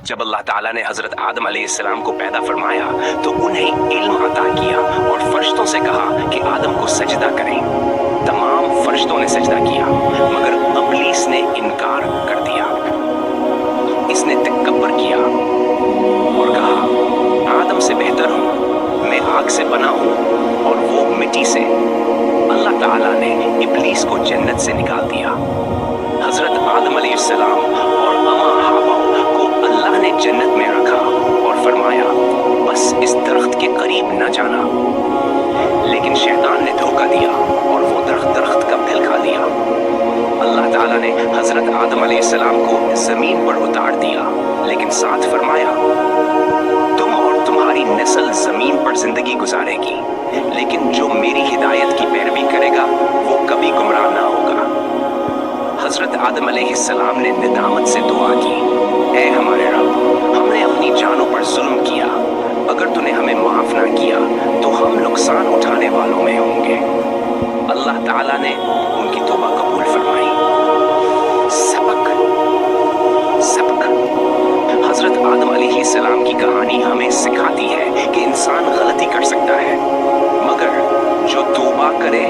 जब अल्लाह ताला ने हजरत आदम अलैहिस्सलाम को पैदा फरमाया तो उन्हें इल्म अता किया और फरिश्तों से कहा कि आदम को सजदा करें। तमाम फरिश्तों ने सजदा किया मगर इब्लीस ने इनकार कर दिया। इसने तकब्बुर किया और कहा, आदम से बेहतर हूँ, मैं आग से बना हूँ और वो मिट्टी से। अल्लाह ताला ने इब्लीस को जन्नत से निकाल दिया। हजरत आदम अलैहिस्सलाम और अम्मा हवा को अल्लाह ने जन्नत में रखा और फरमाया, बस इस दरख्त के करीब न जाना। लेकिन शैतान ने धोखा दिया और वो दरख्त का फल खा लिया। अल्लाह ताला ने हजरत आदम अलैहिस्सलाम को जमीन पर उतार दिया, लेकिन साथ फरमाया, तुम और तुम्हारी नस्ल जमीन पर जिंदगी गुजारेगी, लेकिन जो मेरी हिदायत की पैरवी करेगा वो कभी गुमराह ना होगा। हजरत आदम अलैहिस्सलाम ने निदामत से दुआ की, ऐ हमारे रब, हमने अपनी जानों पर जुल्म किया, अगर तूने हमें माफ ना किया तो हम नुकसान उठाने वालों में होंगे। अल्लाह ताला ने उनकी तौबा कबूल फरमाई। सबक हजरत आदम अलैहिस्सलाम की कहानी हमें सिखाती है कि इंसान गलती कर सकता है, मगर जो तौबा करे